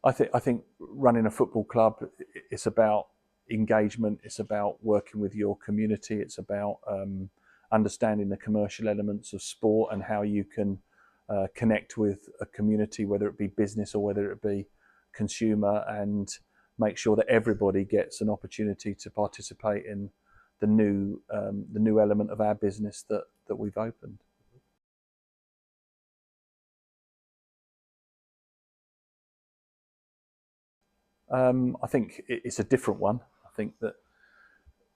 I think running a football club, it's about engagement. It's about working with your community. It's about understanding the commercial elements of sport and how you can connect with a community, whether it be business or whether it be consumer, and make sure that everybody gets an opportunity to participate in the new element of our business that we've opened. I think it's a different one. I think that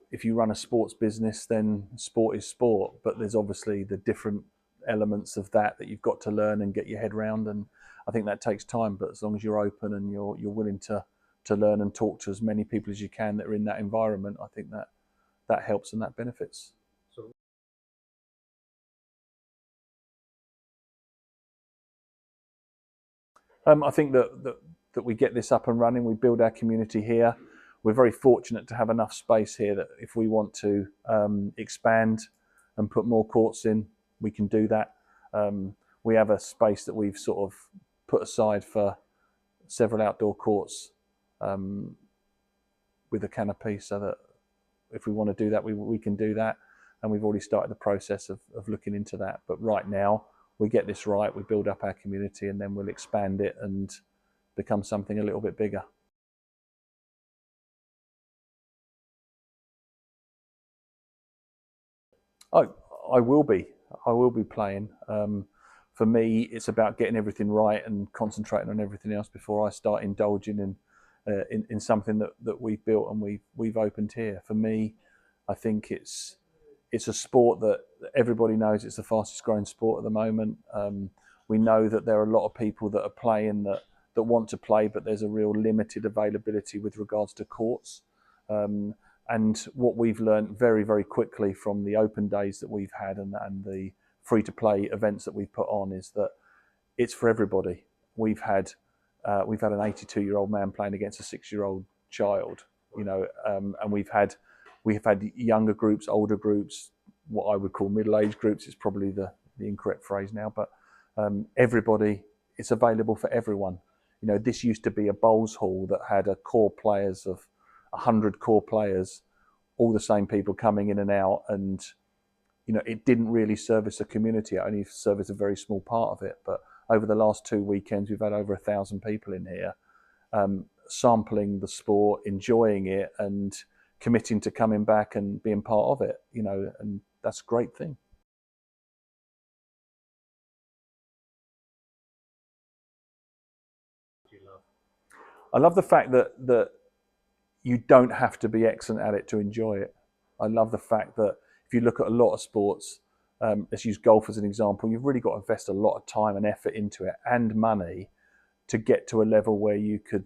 if you run a sports business, then sport is sport, but there's obviously the different elements of that you've got to learn and get your head around, and I think that takes time. But as long as you're open and you're willing to learn and talk to as many people as you can that are in that environment, I think that helps and that benefits. I think that we get this up and running. We build our community here. We're very fortunate to have enough space here that if we want to expand and put more courts in, we can do that. We have a space that we've sort of put aside for several outdoor courts with a canopy, so that if we want to do that, we can do that. And we've already started the process of looking into that. But right now, we get this right, we build up our community, and then we'll expand it and become something a little bit bigger. I will be. I will be playing. For me, it's about getting everything right and concentrating on everything else before I start indulging in something that we've built and we've opened here. For me, I think it's a sport that everybody knows it's the fastest growing sport at the moment. We know that there are a lot of people that are playing that want to play, but there's a real limited availability with regards to courts. And what we've learned very, very quickly from the open days that we've had and the free-to-play events that we've put on is that it's for everybody. We've had an 82-year-old man playing against a 6-year-old child, and we've had younger groups, older groups, what I would call middle-aged groups. It's probably the incorrect phrase now, but everybody, it's available for everyone. This used to be a bowls hall that had a core players of 100 core players, all the same people coming in and out, and it didn't really service a community. It only serviced a very small part of it. But over the last 2 weekends, we've had over 1,000 people in here, sampling the sport, enjoying it, and committing to coming back and being part of it. And that's a great thing. I love the fact that you don't have to be excellent at it to enjoy it. I love the fact that if you look at a lot of sports, let's use golf as an example, you've really got to invest a lot of time and effort into it and money to get to a level where you could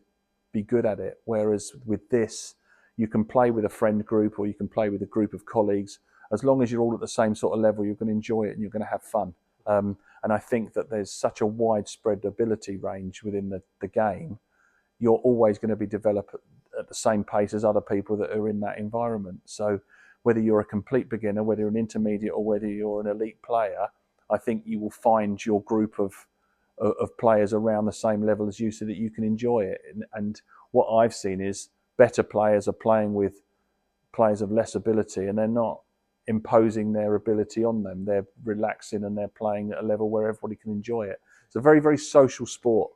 be good at it. Whereas with this, you can play with a friend group or you can play with a group of colleagues. As long as you're all at the same sort of level, you're going to enjoy it and you're going to have fun. And I think that there's such a widespread ability range within the game. You're always going to be developed at the same pace as other people that are in that environment. So whether you're a complete beginner, whether you're an intermediate, or whether you're an elite player, I think you will find your group of players around the same level as you, so that you can enjoy it. And what I've seen is better players are playing with players of less ability, and they're not imposing their ability on them. They're relaxing and they're playing at a level where everybody can enjoy it. It's a very, very social sport.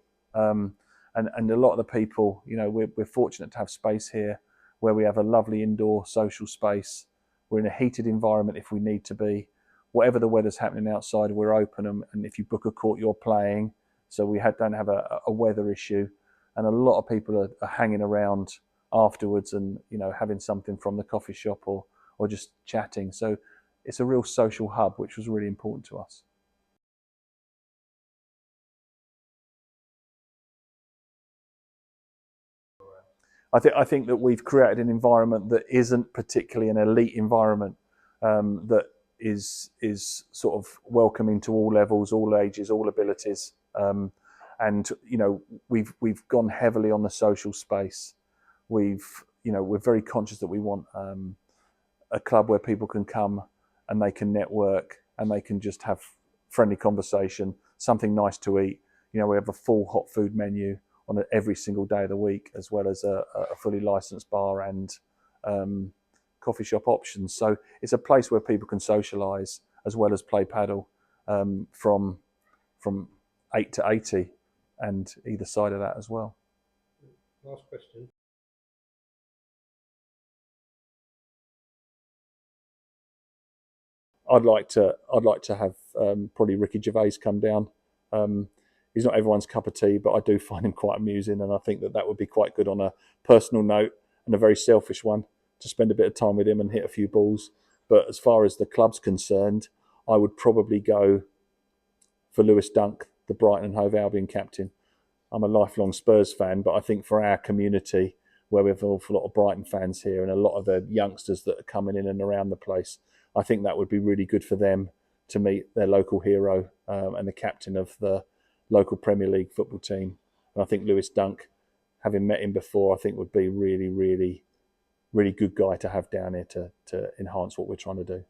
And a lot of the people, we're fortunate to have space here where we have a lovely indoor social space. We're in a heated environment if we need to be. Whatever the weather's happening outside, we're open. And if you book a court, you're playing. So we don't have a weather issue. And a lot of people are hanging around afterwards and, having something from the coffee shop or just chatting. So it's a real social hub, which was really important to us. I think that we've created an environment that isn't particularly an elite environment, that is sort of welcoming to all levels, all ages, all abilities, and we've gone heavily on the social space. We're very conscious that we want a club where people can come and they can network and they can just have friendly conversation, something nice to eat. We have a full hot food menu. every single day of the week, as well as a fully licensed bar and coffee shop options. So it's a place where people can socialise as well as play paddle from 8 to 80 and either side of that as well. Last question. I'd like to have probably Ricky Gervais come down. He's not everyone's cup of tea, but I do find him quite amusing, and I think that would be quite good on a personal note and a very selfish one to spend a bit of time with him and hit a few balls. But as far as the club's concerned, I would probably go for Lewis Dunk, the Brighton and Hove Albion captain. I'm a lifelong Spurs fan, but I think for our community, where we have an awful lot of Brighton fans here and a lot of the youngsters that are coming in and around the place, I think that would be really good for them to meet their local hero and the captain of the local Premier League football team. And I think Lewis Dunk, having met him before, I think would be really, really, really good guy to have down here to enhance what we're trying to do.